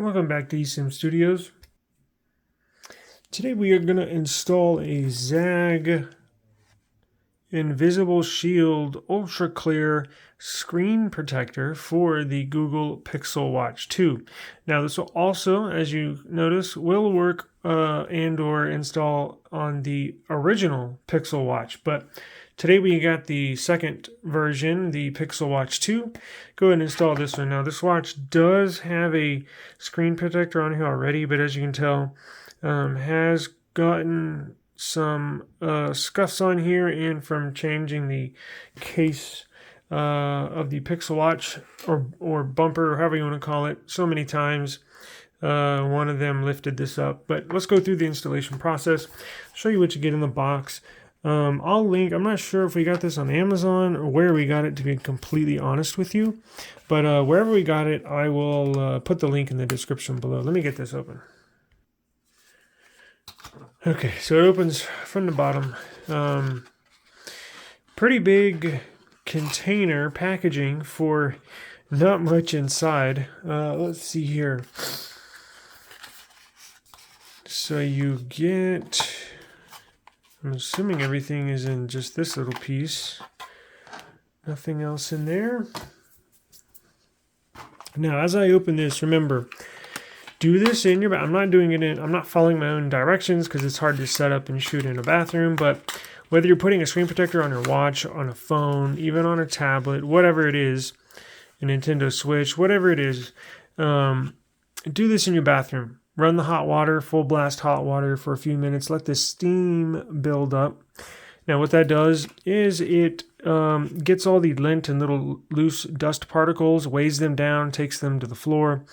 Welcome back to eSIM Studios. Today we are going to install a Zagg InvisibleShield Ultra Clear screen protector for the Google Pixel Watch 2. Now this will also, as you notice, will work and/or install on the original Pixel Watch, but today we got the second version, the Pixel Watch 2. Go ahead and install this one. Now this watch does have a screen protector on here already, but as you can tell, has gotten some scuffs on here, and from changing the case of the Pixel Watch or bumper, or however you want to call it, so many times, one of them lifted this up. But let's go through the installation process, show you what you get in the box. I'll link, I'm not sure if we got this on Amazon or where we got it, to be completely honest with you, but wherever we got it, I will put the link in the description below. Let me get this open. Okay, so it opens from the bottom. Pretty big container packaging for not much inside. Let's see here. So you get, I'm assuming everything is in just this little piece. Nothing else in there. Now, as I open this, remember, do this in your, I'm not following my own directions because it's hard to set up and shoot in a bathroom, but whether you're putting a screen protector on your watch, on a phone, even on a tablet, whatever it is, a Nintendo Switch, whatever it is, do this in your bathroom. Run the hot water, full blast hot water for a few minutes. Let the steam build up. Now what that does is it gets all the lint and little loose dust particles, weighs them down, takes them to the floor.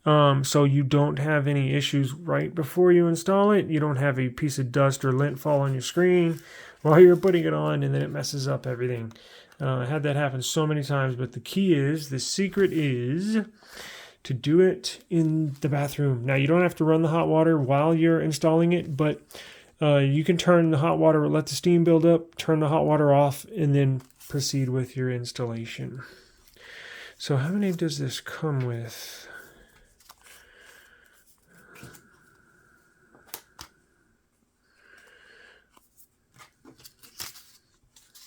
So you don't have any issues right before you install it. You don't have a piece of dust or lint fall on your screen while you're putting it on, and then it messes up everything. I had that happen so many times, but the secret is to do it in the bathroom. Now, you don't have to run the hot water while you're installing it, but you can turn the hot water, let the steam build up, turn the hot water off, and then proceed with your installation. So how many does this come with?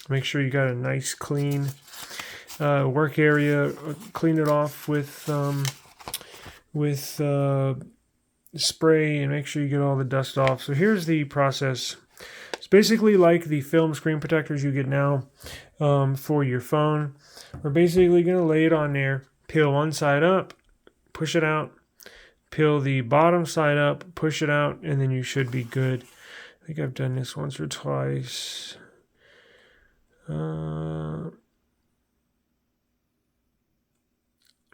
Make sure you got a nice clean work area. Clean it off with spray, and make sure you get all the dust off. So here's the process. It's basically like the film screen protectors you get now for your phone. We're basically going to lay it on there, peel one side up, push it out, peel the bottom side up, push it out, and then you should be good. I think I've done this once or twice.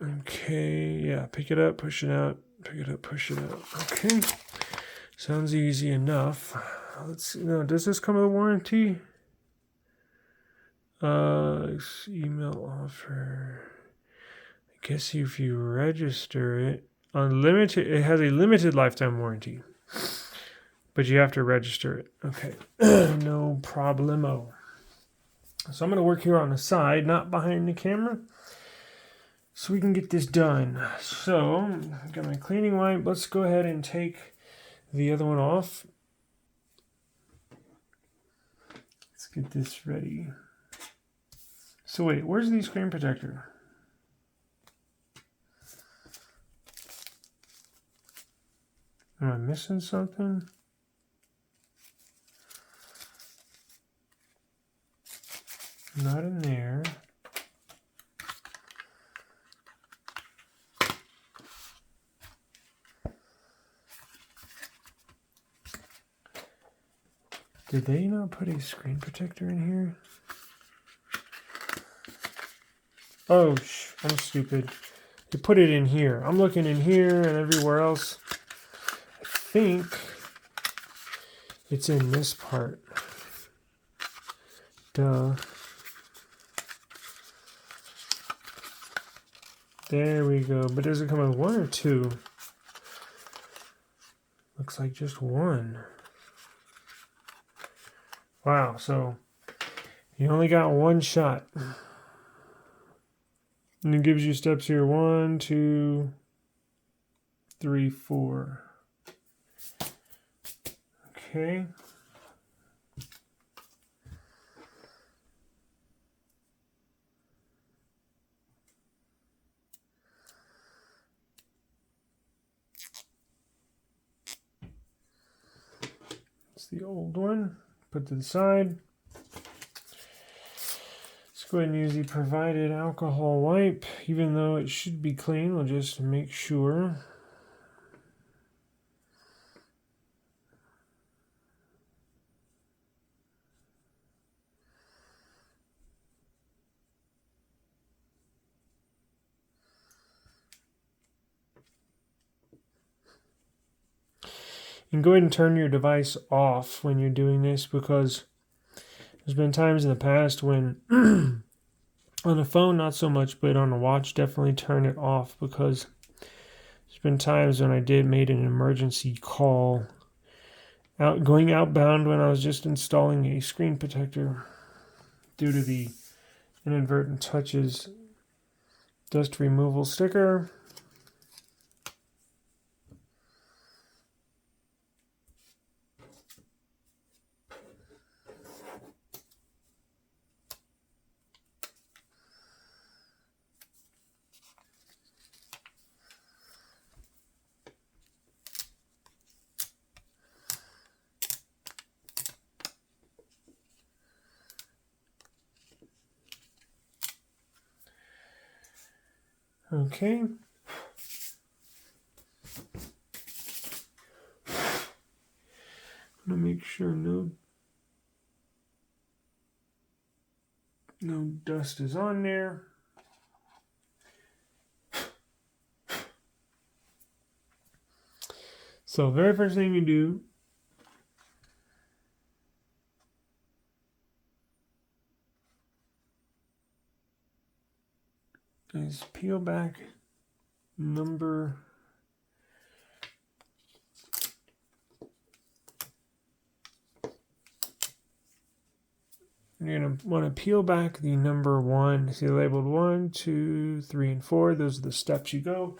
Okay, yeah, pick it up, push it out, pick it up, push it out. Okay, sounds easy enough. Let's see, now, does this come with a warranty? Email offer. I guess if you register it, unlimited, it has a limited lifetime warranty, but you have to register it. Okay, no problemo. So I'm going to work here on the side, not behind the camera, so we can get this done. So I've got my cleaning wipe. Let's go ahead and take the other one off. Let's get this ready. So wait, where's the screen protector? Am I missing something? Not in there. Did they not put a screen protector in here? Oh, I'm stupid. They put it in here. I'm looking in here and everywhere else. I think it's in this part. Duh. There we go. But does it come with one or two? Looks like just one. Wow, so you only got one shot. And it gives you steps here. 1, 2, 3, 4. Okay. It's the old one. Put to the side. Let's go ahead and use the provided alcohol wipe. Even though it should be clean, we'll just make sure. And go ahead and turn your device off when you're doing this, because there's been times in the past when on a phone not so much, but on a watch definitely turn it off, because there's been times when I made an emergency call going outbound when I was just installing a screen protector due to the inadvertent touches dust removal sticker. Okay. I'm gonna make sure no dust is on there. So very first thing you do is peel back number you're going to want to peel back the number 1. See labeled 1, 2, 3, and 4. Those are the steps you go.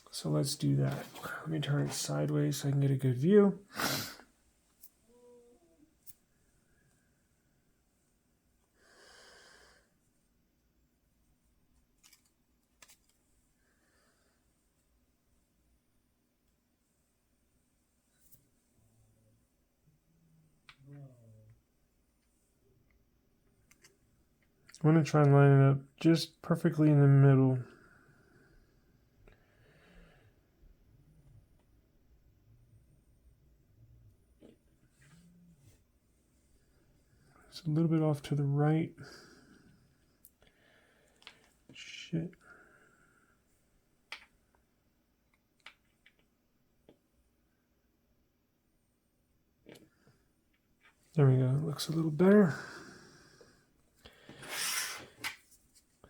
So let's do that. Let me turn it sideways so I can get a good view. I'm going to try and line it up just perfectly in the middle. It's a little bit off to the right. Shit. There we go. It looks a little better.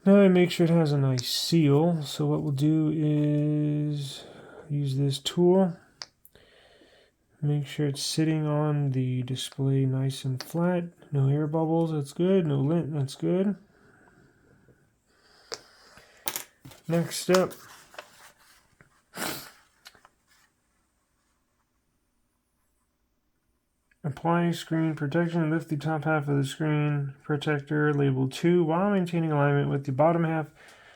Now I make sure it has a nice seal. So what we'll do is use this tool. Make sure it's sitting on the display nice and flat. No air bubbles, that's good. No lint, that's good. Next step. Apply screen protection. Lift the top half of the screen protector labeled 2 while maintaining alignment with the bottom half.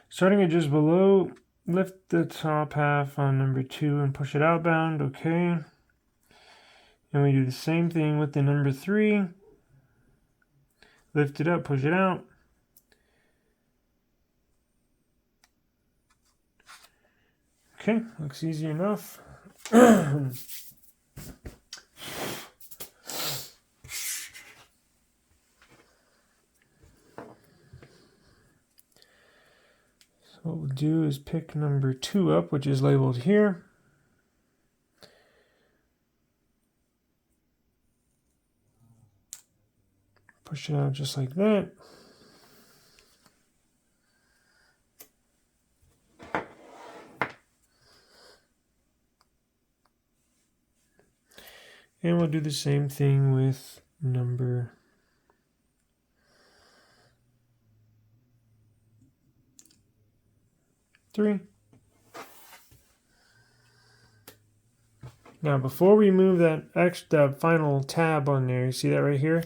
Starting at just below, lift the top half on number 2 and push it outbound. Okay. And we do the same thing with the number 3. Lift it up, push it out. Okay, looks easy enough. So what we'll do is pick number 2 up, which is labeled here. Push it out just like that. And we'll do the same thing with number 3. Now, before we move that final tab on there, you see that right here?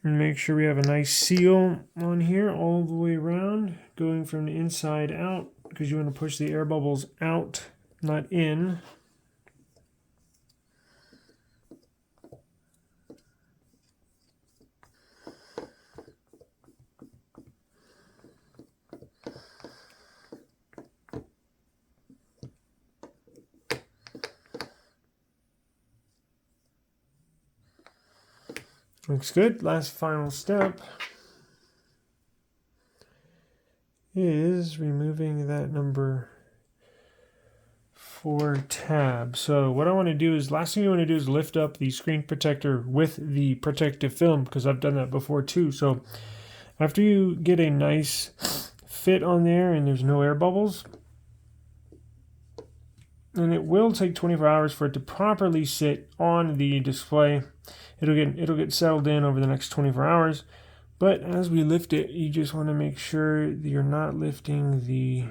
And make sure we have a nice seal on here all the way around, going from the inside out, because you want to push the air bubbles out, not in. Looks good. Last final step is removing that number 4 tab. So what I want to do is, last thing you want to do is lift up the screen protector with the protective film, because I've done that before too. So after you get a nice fit on there and there's no air bubbles, and it will take 24 hours for it to properly sit on the display. It'll get settled in over the next 24 hours. But as we lift it, you just want to make sure that you're not lifting the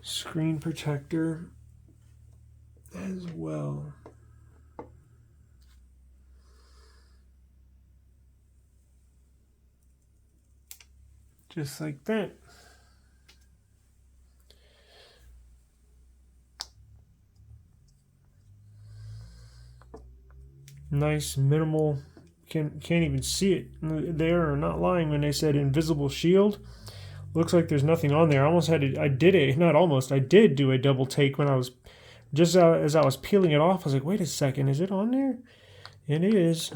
screen protector as well. Just like that. Nice, minimal, can't even see it. They are not lying when they said InvisibleShield. Looks like there's nothing on there. I did do a double take when I was, just as I was peeling it off. I was like, wait a second, is it on there? It is.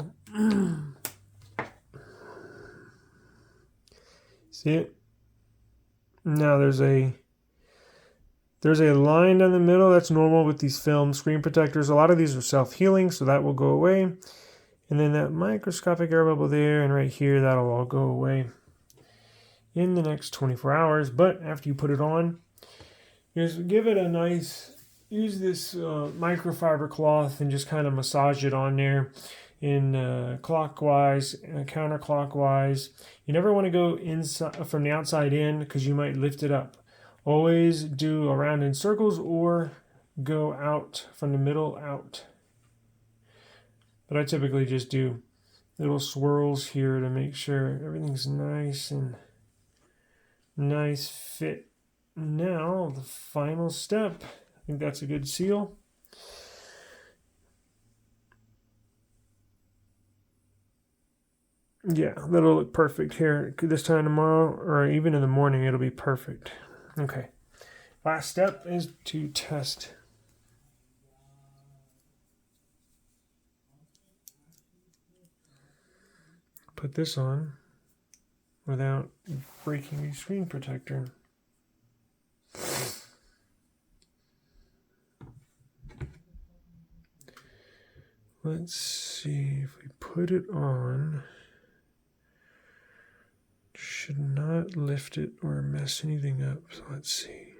See it? Now there's a line down the middle. That's normal with these film screen protectors. A lot of these are self-healing, so that will go away. And then that microscopic air bubble there and right here, that'll all go away in the next 24 hours. But after you put it on, just give it a nice, use this microfiber cloth and just kind of massage it on there in clockwise, counterclockwise. You never want to go inside from the outside in, because you might lift it up. Always do around in circles or go out from the middle out. But I typically just do little swirls here to make sure everything's nice and nice fit. Now, the final step. I think that's a good seal. Yeah, that'll look perfect here. This time tomorrow, or even in the morning, it'll be perfect. Okay, last step is to test. Put this on without breaking the screen protector. Let's see if we put it on. Should not lift it or mess anything up. So let's see.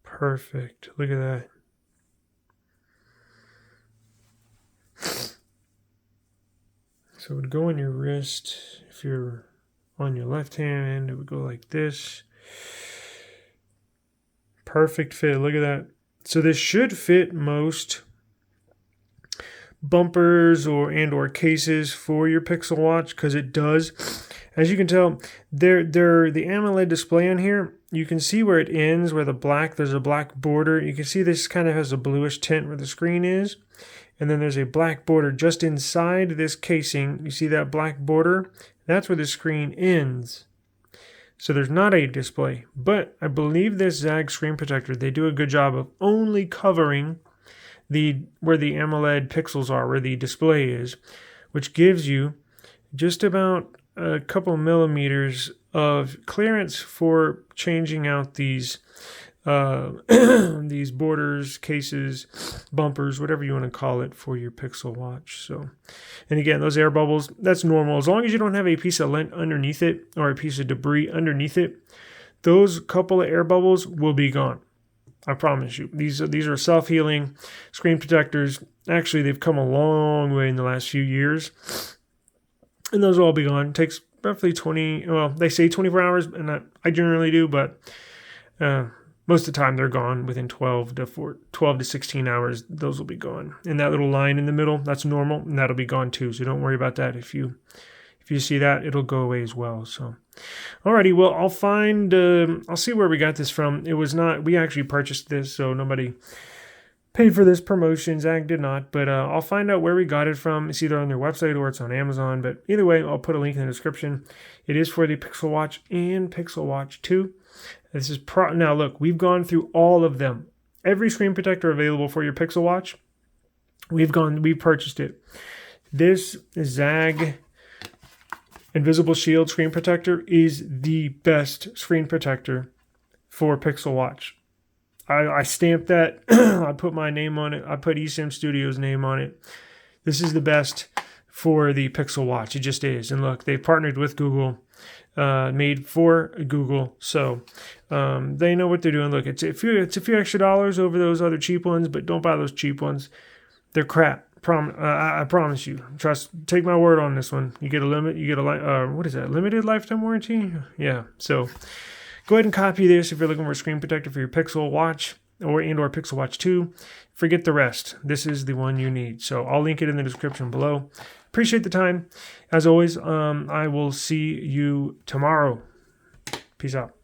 Perfect. Look at that. So it would go on your wrist. If you're on your left hand, it would go like this. Perfect fit. Look at that. So this should fit most bumpers or cases for your Pixel Watch, because it does. As you can tell, the AMOLED display on here, you can see where it ends, where there's a black border. You can see this kind of has a bluish tint where the screen is. And then there's a black border just inside this casing. You see that black border? That's where the screen ends. So there's not a display. But I believe this Zagg screen protector, they do a good job of only covering where the AMOLED pixels are, where the display is, which gives you just about a couple millimeters of clearance for changing out these these borders, cases, bumpers, whatever you want to call it for your Pixel Watch. So, and again, those air bubbles, that's normal. As long as you don't have a piece of lint underneath it or a piece of debris underneath it, those couple of air bubbles will be gone. I promise you. These are self-healing screen protectors. Actually, they've come a long way in the last few years. And those will all be gone. It takes roughly 20, well, they say 24 hours, and I generally do, but most of the time they're gone within 12 to 16 hours. Those will be gone. And that little line in the middle, that's normal, and that'll be gone too. So don't worry about that. If you see that, it'll go away as well. So, alrighty, well, I'll see where we got this from. It was not, we actually purchased this, so nobody paid for this promotion. Zagg did not, but I'll find out where we got it from. It's either on their website or it's on Amazon, but either way, I'll put a link in the description. It is for the Pixel Watch and Pixel Watch 2. This is now look, we've gone through all of them. Every screen protector available for your Pixel Watch, we've purchased it. This Zagg InvisibleShield screen protector is the best screen protector for Pixel Watch. I stamped that. I put my name on it. I put eSIM Studio's name on it. This is the best for the Pixel Watch. It just is. And look, they've partnered with Google, made for Google. So they know what they're doing. Look, it's a few extra dollars over those other cheap ones, but don't buy those cheap ones. They're crap. I promise you. Take my word on this one. You get a limited lifetime warranty? Yeah. So go ahead and copy this if you're looking for a screen protector for your Pixel Watch or Pixel Watch 2. Forget the rest. This is the one you need. So I'll link it in the description below. Appreciate the time. As always, I will see you tomorrow. Peace out.